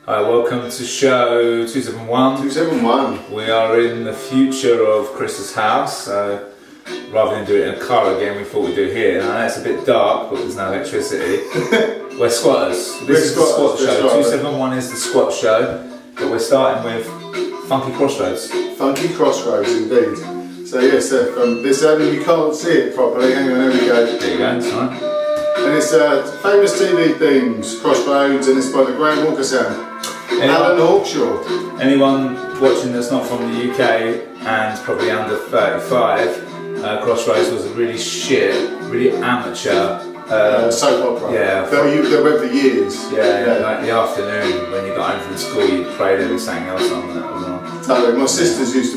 Hi, welcome to show 271. 271. We are in the future of Chris's house. Rather than do it in a car again, we thought we'd do it here. I know it's a bit dark, but there's no electricity. We're squatters. This is the squat show. 271 is the squat show, but we're starting with Funky Crossroads. Funky Crossroads, indeed. So yes, from this end you can't see it properly. Hang on, there we go. There you go, that's right. And it's famous TV themes, Crossroads, and it's by the Graham Walker Sound. Alan Hawkshaw. Anyone watching that's not from the UK and probably under 35, Crossroads was a really shit, really amateur soap opera. Yeah. That went for years. Yeah, like the afternoon when you got home from school, you prayed there was something else on that was on. Totally.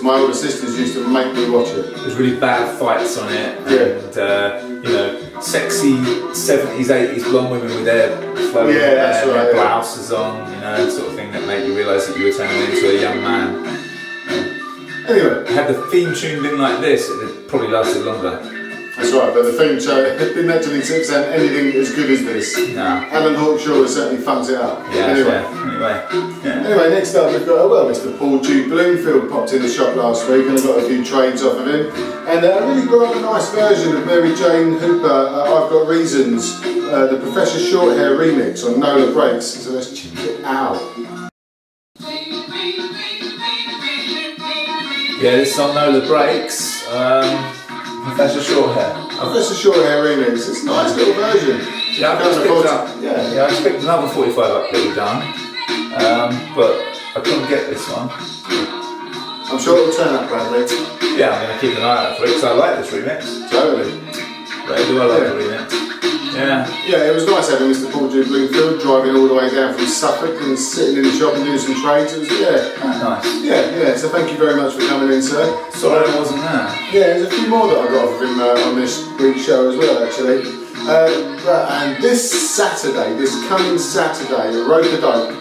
My older sisters used to make me watch it. There's really bad fights on it, and you know, sexy 70s, 80s blonde women with their flowing hair, their blouses on, you know, sort of thing that made you realise that you were turning into a young man. Anyway, had the theme tune been like this, it would probably lasted longer. That's right, but the theme show didn't actually sound anything as good as this. No. Alan Hawkshaw has certainly funked it up. Yeah, Anyway, next up we've got, Mr. Paul G. Bloomfield popped in the shop last week and I got a few trades off of him. And I really got a nice version of Mary Jane Hooper, I've Got Reasons, the Professor Shorthair remix on Nola Breaks. So let's check it out. Yeah, this is on Nola Breaks. Professor Shorthair. Professor Shorthair remix. It's a nice little version. Yeah, I just picked another 45 up that we've done, but I couldn't get this one. I'm sure it'll turn up, Bradley. Yeah, I'm going to keep an eye out for it because I like this remix. Totally. But do I like the remix? Yeah, it was nice having Mr. Paul G. Bloomfield driving all the way down from Suffolk and sitting in the shop and doing some trades. It was, nice. Yeah, so thank you very much for coming in, sir. Sorry I wasn't there. Yeah, there's a few more that I got off of him on this week's show as well, actually. And this coming Saturday, Rope-a-Dope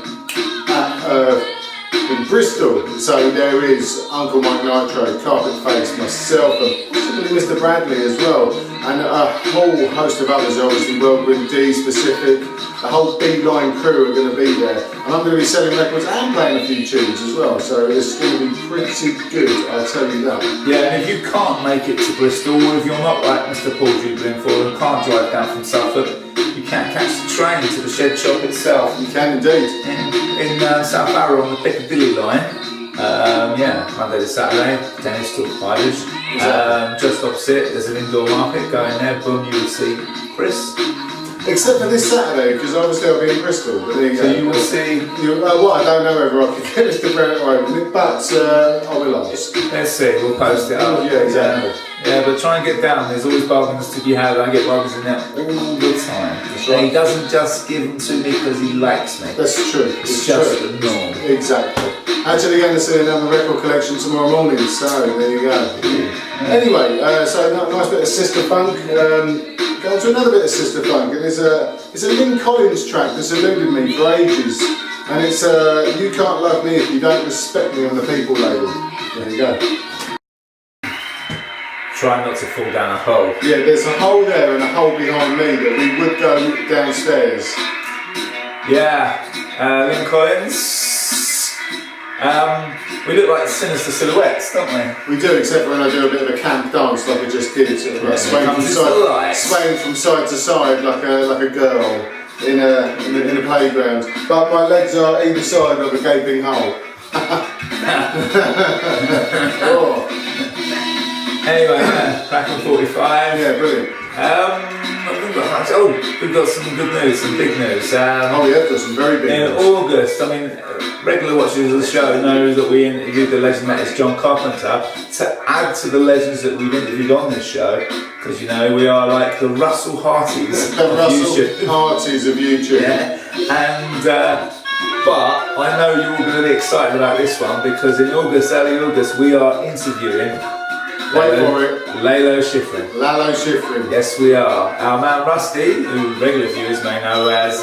in Bristol. So there is Uncle Mike Nitro, Carpet Face, myself, and possibly Mr. Bradley as well. And a whole host of others, obviously Worldwind D specific. The whole B-line crew are going to be there. And I'm going to be selling records and playing a few tunes as well. So it's going to be pretty good, I tell you that. Yeah, and if you can't make it to Bristol, or if you're not like Mr. Paul G. Bloomfield and can't drive down from Suffolk, you can catch the train to the shed shop itself. You can indeed. In South Barrow on the Piccadilly line. Monday to Saturday, 10ish till 5ish. Just opposite, there's an indoor market. Go in there, boom, you will see Chris. Except for this Saturday, because obviously I'll be in Bristol. But there you go. So you will see. I don't know whether I can get Mr. Brown to open it, but I will ask. Let's see, we'll post it up. Yeah, exactly. Yeah, but try and get down. There's always bargains to be had. I get bargains in there all the time. That's right. And he right. doesn't just give them to me because he likes me. That's true. It's just the norm. Exactly. Actually going to see another record collection tomorrow morning, so there you go. Yeah. Anyway, so a nice bit of Sister Funk. Go to another bit of Sister Funk, and it's a Lynn Collins track that's eluded me for ages. And it's You Can't Love Me If You Don't Respect Me on the People label. There you go. Try not to fall down a hole. Yeah, there's a hole there and a hole behind me that we would go downstairs. Yeah, Lynn Collins. We look like sinister silhouettes, don't we? We do, except for when I do a bit of a camp dance like I just did, sort of like swaying from side to side like a girl in a playground. But my legs are either side of a gaping hole. Oh. Anyway, back on 45. Yeah, brilliant. We've got some good news, some big news. Got some very big news. In August, I mean, regular watchers of the show know that we interviewed the legend that is John Carpenter to add to the legends that we've interviewed on this show, because you know we are like the Russell Harties of YouTube. Harties of YouTube. Yeah. And but I know you're all going to be excited about this one because in August, early August, we are interviewing. Wait for it. Lalo Schifrin. Lalo Schifrin. Yes, we are. Our man Rusty, who regular viewers may know as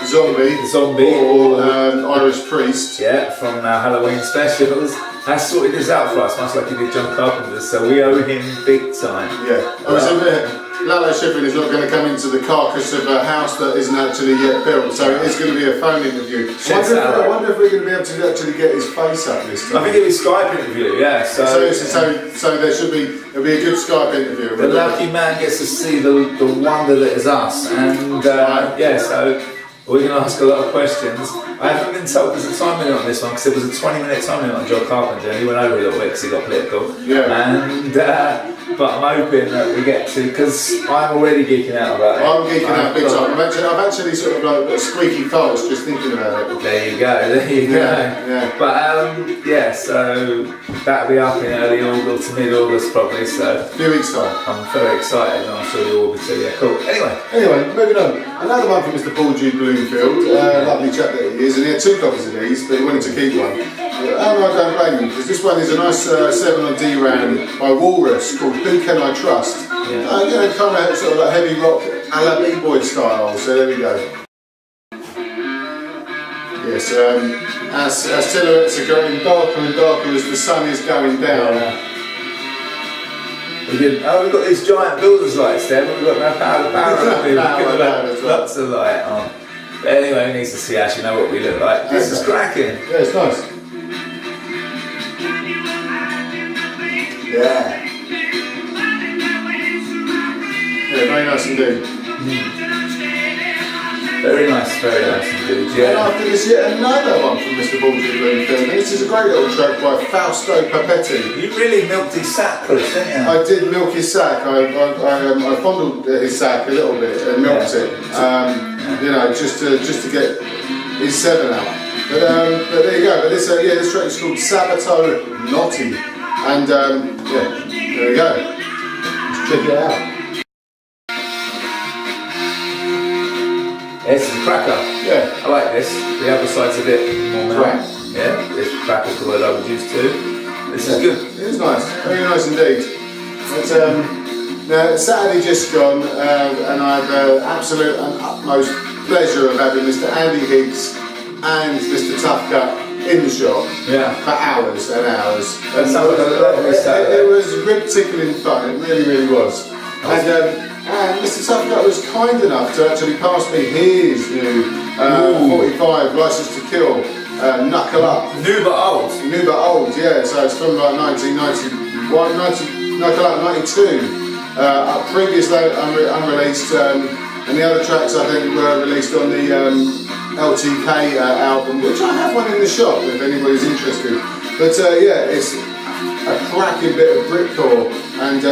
Zombie or Irish Priest. Yeah, from our Halloween special. Has sorted this out for us, much like he did John Carpenter, so we owe him big time. Yeah. Lalo Schifrin is not going to come into the carcass of a house that isn't actually yet built, so it is going to be a phone interview. I wonder if we're going to be able to actually get his face up this time. I think it'll be a Skype interview, yeah. So there should be, it'll be a good Skype interview. The lucky man gets to see the wonder that is us, and yeah, so we're going to ask a lot of questions. I haven't been told there's a time limit on this one because it was a 20-minute time limit on Joe Carpenter, and he went over a little bit because he got political. Yeah. And but I'm hoping that we get to, because I'm already geeking out about it. I'm geeking out big time. I've actually sort of like squeaky farts just thinking about it. There you go. Yeah. But yeah, so that'll be up in early August to mid-August probably. So a few weeks time. I'm very excited, and I'm sure you will be too. Yeah, cool. Anyway, moving on. Another one from Mr. Paul G. Bloomfield. Lovely chap that he is, and he had 2 copies of these, but he wanted to keep one. I don't blame him, because this one is a nice 7 on DRAM by Walrus called Who Can I Trust? Yeah. You know, kind of sort of like heavy rock a la B-boy style, so there we go. Yes, as silhouettes are going darker and darker as the sun is going down. Yeah. We've got these giant builders lights there, but we've got no power. Lots of light on. But anyway, who needs to see actually know what we look like? This is cracking. Yeah, it's nice. Yeah. Yeah, very nice indeed. Very nice indeed, yeah. And after this, yet another one from Mr. Paul G. Bloomfield. This is a great little track by Fausto Papetti. You really milked his sack, Chris, didn't you? I did milk his sack. I fondled his sack a little bit and milked it. You know, just to get his 7 out. But there you go. But this track is called Sabato Notti. And yeah, there we go. Let's check it out. This is a cracker. Yeah. I like this. The other side's a bit more crack. Yeah, this cracker's the word I would use too. This is good. It is nice. Very nice indeed. But now Saturday just gone, and I had the absolute and utmost pleasure of having Mr. Andy Higgs and Mr. TUFKUT in the shop for hours and hours. That sounds like a lovely Saturday. It was rib tickling fun. It really, really was. And Mr. TUFKUT was kind enough to actually pass me his new 45 License to Kill Knuckle Up. New but old. New but old, yeah. So it's from like 1991, Knuckle Up 92. Previously unreleased, and the other tracks I think were released on the LTK album, which I have one in the shop if anybody's interested. But yeah, it's a cracking bit of Britcore, and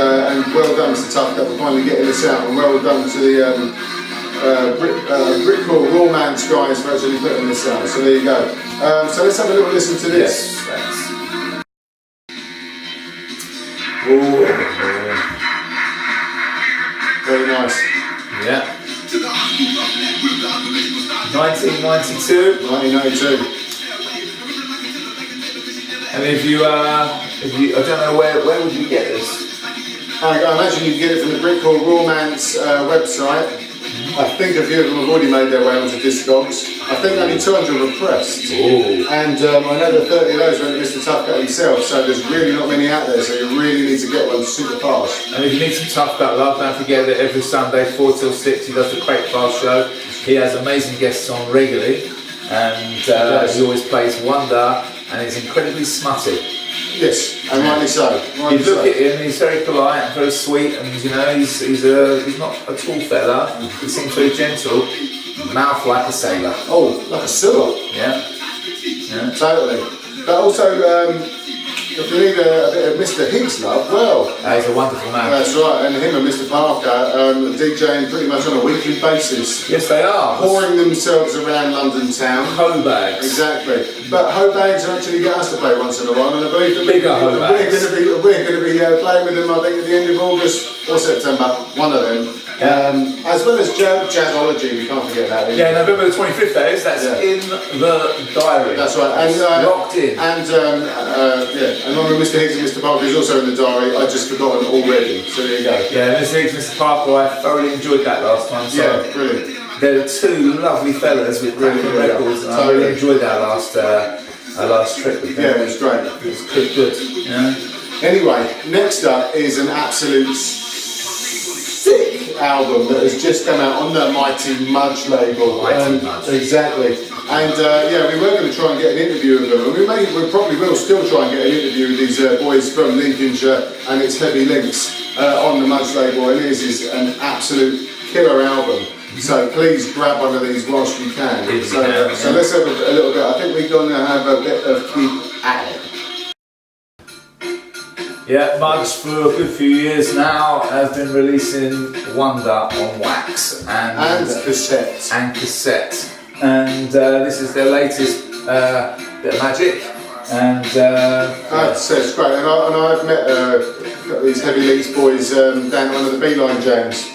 well done Mr. TUFKUT for finally getting this out, and well done to the Britcore Romance guys for actually putting this out. So there you go. So let's have a little listen to this. Yes, thanks. Very nice. Yeah. 1992. 1992. And if you, I don't know where would you get this? I imagine you can get it from the Britcore Romance website. I think a few of them have already made their way onto Discogs. I think only 200 were pressed. Ooh. And I know that 30 of those went to Mr. TUFKUT himself, so there's really not many out there, so you really need to get one super fast. And if you need some TUFKUT love, don't forget that every Sunday 4 till 6 he does the Crate Fast show. He has amazing guests on regularly, and he always plays Wonder, and he's incredibly smutty. Yes, and rightly so. You look at him, he's very polite and very sweet, and you know, he's not a tall fella, he seems very gentle, mouth like a sailor. Oh, like a sewer. Yeah. Totally. But also, if you need a bit of Mr. Higgs love, well, he's a wonderful man. That's right, and him and Mr. Parker DJing pretty much on a weekly basis. Yes, they are. Pouring themselves around London town. Hoe bags. Exactly. But hoe bags actually get us to play once in a while, and I believe that bigger hoe bags. We're going to be playing with them, I think, at the end of August or September, one of them. As well as Jazzology, we can't forget that. Yeah, November the 25th, that is. That's in the diary. That's right. And locked in. And one with Mr. Higgs and Mr. Parker is also in the diary. I've just forgotten already. So there you go. Yeah, Mr. Higgs, Mr. Parker, I thoroughly enjoyed that last time. So yeah, brilliant. They're two lovely fellas with really good records, and I really enjoyed our last trip with them. Yeah, it was great. It was good. Yeah. Anyway, next up is an absolute sick album that has just come out on the Mighty Mudge label. Mighty Mudge. Exactly. And yeah, we were going to try and get an interview with them, and we probably will still try and get an interview with these boys from Lincolnshire and its Heavy Links on the Mudge label, and it is an absolute killer album. So please grab one of these whilst you can. So let's have a little bit. I think we're going to have a bit of keep at it. Yeah, Mudge for a good few years now have been releasing Wonder on wax and cassette. And this is their latest bit of magic. And so it's great. And I've met these Heavy Links boys down at one of the Beeline jams.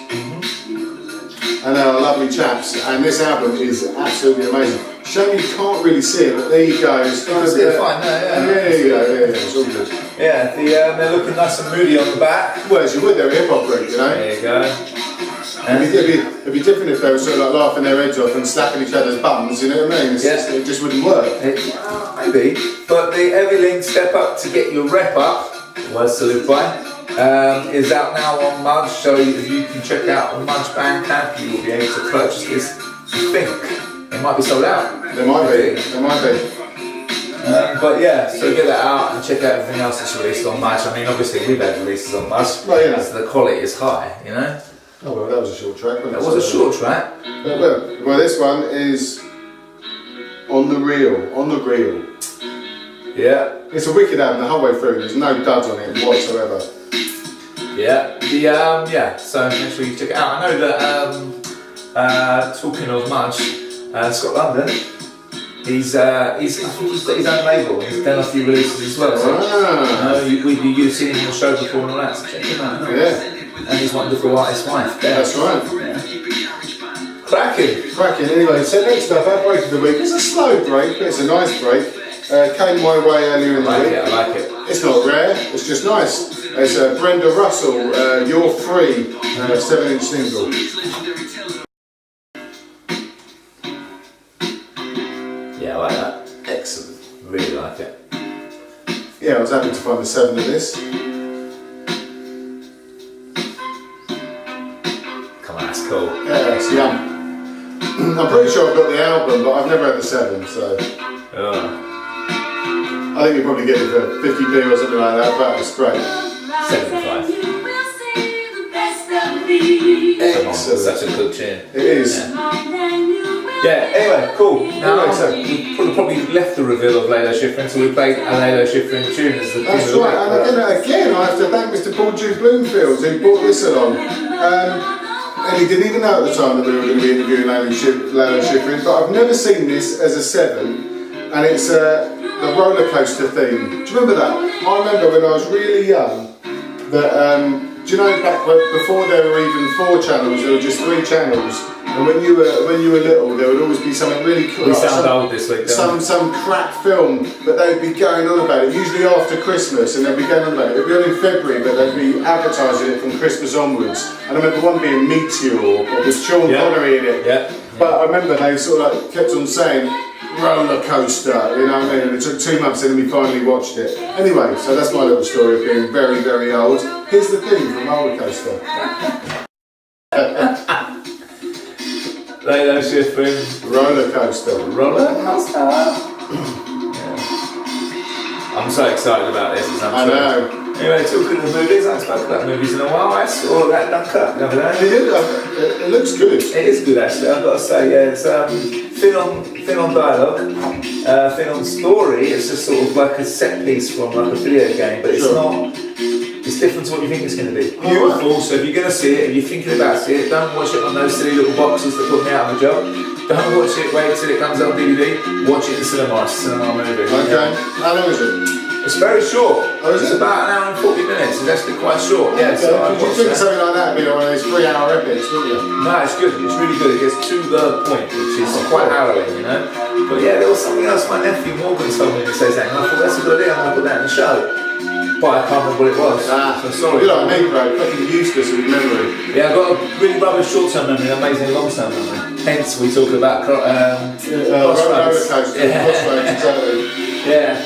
And they are lovely chaps, and this album is absolutely amazing. Shame you can't really see it, but there you go. It's fine, there you go, it's all good. Yeah, they're looking nice and moody on the back. Well, as you would, they're a hip hop group, you know? There you go. It'd be different if they were sort of like laughing their heads off and slapping each other's bums, you know what I mean? It just wouldn't work. Maybe, but the Heavy Links Step Up to Get Your Rep Up, words to live by, is out now on Mudge, so if you can check out the Mudge Bandcamp, you will be able to purchase this. I think it might be sold out. There might be. But yeah, so get that out and check out everything else that's released on Mudge. I mean, obviously we've had releases on Mudge, well, yeah. So the quality is high, you know. Oh well, that was a short track. That was a short track. Well, this one is on the reel. Yeah. It's a wicked album the whole way through. There's no duds on it whatsoever. Yeah. So make sure you check it out. I know that talking of Mudge, Scott London, he's got his own label. He's done a few releases as well. So you've seen him on the show before and all that. So check him out. Yeah. And his wonderful artist wife. Yeah. That's right. Yeah. Cracking. Anyway, so next up, our break of the week. It's a slow break, but it's a nice break. Came my way earlier in the week. I like it. It's not rare, it's just nice. It's Brenda Russell, You're Free, 7-inch single. Yeah, I like that. Excellent. Really like it. Yeah, I was happy to find the 7 of this. Come on, that's cool. Yeah, it's yum. I'm pretty sure I've got the album, but I've never had the 7, so. I think you probably get it for 50p or something like that, but it's great. 75. Excellent. Such a good tune. It is. Yeah, anyway, cool. Now, we probably left the reveal of Lalo Schifrin, so we played a Lalo Schifrin tune as the tune That's of the week. right, and again, I have to thank Mr. Paul Duke Bloomfield who brought this along. And he didn't even know at the time that we were going to be interviewing Lalo Schifrin, but I've never seen this as a 7, and it's the roller coaster theme. Do you remember that? I remember when I was really young that, do you know back before there were even 4 channels, there were just 3 channels, and when you were little there would always be something really cool. We sound old this week, don't we? Some crap film, but they'd be going on about it, usually after Christmas, and they'd be going on about it. It'd be on in February, but they'd be advertising it from Christmas onwards. And I remember one being Meteor, with Sean Connery in it. Yeah. But I remember they sort of like kept on saying roller coaster, you know what I mean? And it took 2 months and then we finally watched it. Anyway, so that's my little story of being very, very old. Here's the thing from roller coaster. Lalo Schifrin. Roller coaster. Roller coaster. I'm so excited about this. I know. Anyway, talking of movies, I haven't spoken about movies in a while. I saw that Dunkirk the other day. It looks good. It is good actually, I've got to say, yeah. It's thin on dialogue, thin on story. It's just sort of like a set piece from like a video game, but it's not. It's different to what you think it's going to be. Beautiful. So if you're going to see it, if you're thinking about seeing it, don't watch it on those silly little boxes that put me out of a job. Don't watch it. Wait till it comes out on DVD. Watch it in the cinema. It's a cinema movie. Okay. How long is it? It's very short. Oh, is it's it? about an hour and 40 minutes. It's actually quite short. Yeah. So I you'd think something like that would be one of those 3-hour epics, wouldn't you? No, it's good. It's really good. It gets to the point, which is quite harrowing, you know. But yeah, there was something else my nephew Morgan told me to say something, and I thought that's a good idea. I'm gonna put that in the show. But I can't remember what it was. So sorry. You're like me, bro. Fucking useless with memory. Yeah, I've got a really rubbish short-term memory, amazing long-term memory. Hence, we talk about crossroads. Roller coaster. Yeah. Crossroads, exactly. Yeah.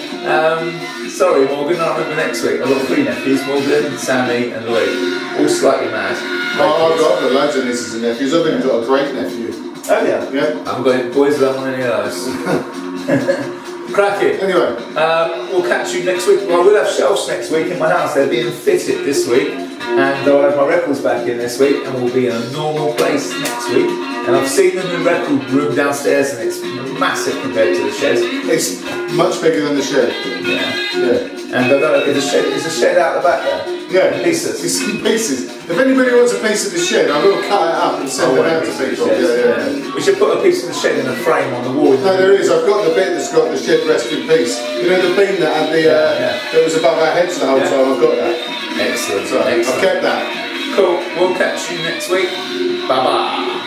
Sorry, Morgan, I remember next week. I've got 3 nephews, Morgan, Sammy and Louis. All slightly mad. I've got loads of nieces and nephews. I've even got a great nephew. Oh yeah? Yeah. I haven't got any boys, I don't want any of those. Cracking. Anyway. We'll catch you next week. Well, we'll have shelves next week in my house. They're being fitted this week. And I'll have my records back in this week, and we'll be in a normal place next week. And I've seen the new record room downstairs, and it's massive compared to the shed. It's much bigger than the shed. Yeah. And I don't know, is a shed out the back there? Yeah. Pieces. It's in pieces. If anybody wants a piece of the shed, I will cut it up and send it out to people. Yeah. We should put a piece of the shed in a frame on the wall. No, there is. I've got the bit that's got the shed rest in peace. You know the beam that had the that was above our heads the whole time. I've got that. Excellent. So Excellent. I've kept that. Cool. We'll catch you next week. Bye bye.